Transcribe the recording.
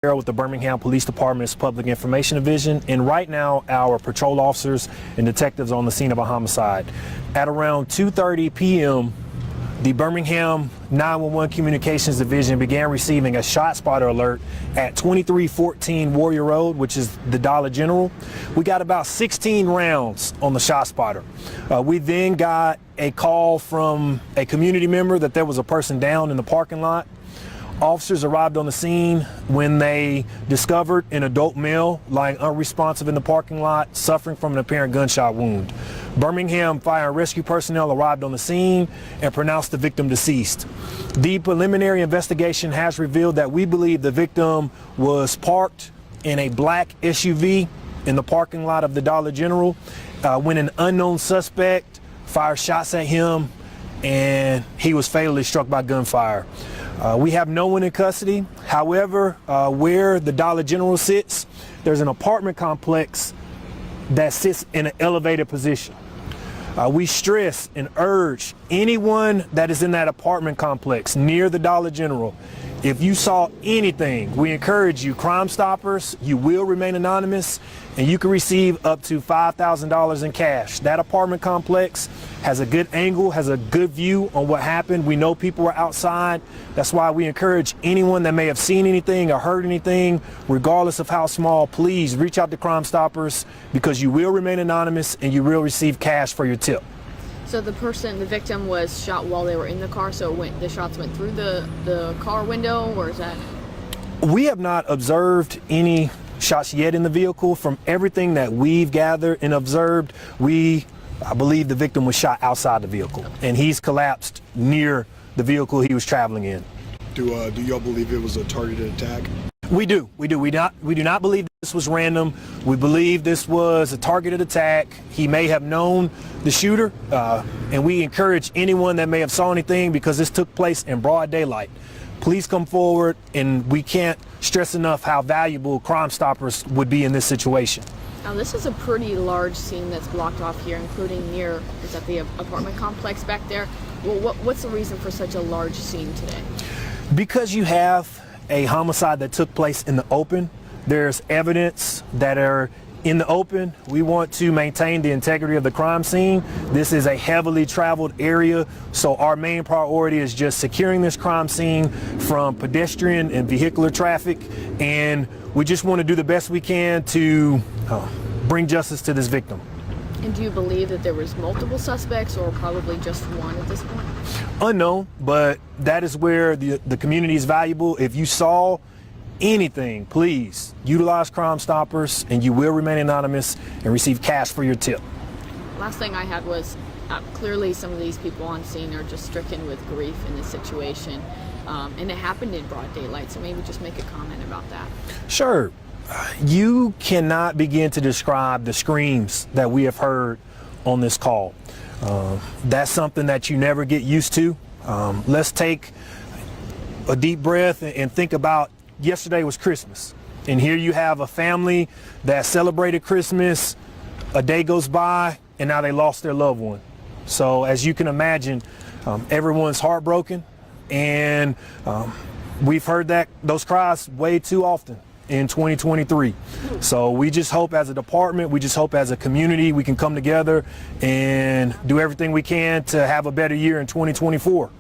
with the Birmingham Police Department's Public Information Division, and right now our patrol officers and detectives are on the scene of a homicide. At around 2:30 p.m., the Birmingham 911 Communications Division began receiving a shot spotter alert at 2314 Warrior Road, which is the Dollar General. We got about 16 rounds on the shot spotter. We then got a call from a community member that there was a person down in the parking lot. Officers arrived on the scene when they discovered an adult male lying unresponsive in the parking lot, suffering from an apparent gunshot wound. Birmingham Fire and Rescue personnel arrived on the scene and pronounced the victim deceased. The preliminary investigation has revealed that we believe the victim was parked in a black SUV in the parking lot of the Dollar General when an unknown suspect fired shots at him and he was fatally struck by gunfire. We have no one in custody. However, where the Dollar General sits, there's an apartment complex that sits in an elevated position. We stress and urge anyone that is in that apartment complex near the Dollar General, if you saw anything, we encourage you, Crime Stoppers, you will remain anonymous and you can receive up to $5,000 in cash. That apartment complex has a good angle, has a good view on what happened. We know people were outside. That's why we encourage anyone that may have seen anything or heard anything, regardless of how small, please reach out to Crime Stoppers because you will remain anonymous and you will receive cash for your tip. So the victim was shot while they were in the car, so the shots went through the car window, or is that? We have not observed any shots yet in the vehicle. From everything that we've gathered and observed, I believe the victim was shot outside the vehicle, and he's collapsed near the vehicle he was traveling in. Do y'all believe it was a targeted attack? We do. We do not believe this was random. We believe this was a targeted attack. He may have known the shooter, and we encourage anyone that may have saw anything, because this took place in broad daylight, please come forward, and we can't stress enough how valuable Crime Stoppers would be in this situation. Now this is a pretty large scene that's blocked off here, including is that the apartment complex back there? Well, what's the reason for such a large scene today? Because you have a homicide that took place in the open. There's evidence that are in the open. We want to maintain the integrity of the crime scene. This is a heavily traveled area, so our main priority is just securing this crime scene from pedestrian and vehicular traffic, and we just want to do the best we can to bring justice to this victim. And do you believe that there was multiple suspects, or probably just one at this point? Unknown, but that is where the community is valuable. If you saw anything, please utilize Crime Stoppers and you will remain anonymous and receive cash for your tip. Last thing I had was clearly some of these people on scene are just stricken with grief in this situation, and it happened in broad daylight, so maybe just make a comment about that. Sure. You cannot begin to describe the screams that we have heard on this call. That's something that you never get used to. Let's take a deep breath and think about yesterday was Christmas. And here you have a family that celebrated Christmas. A day goes by and now they lost their loved one. So as you can imagine, everyone's heartbroken, and we've heard those cries way too often in 2023. So we just hope as a department, we just hope as a community, we can come together and do everything we can to have a better year in 2024.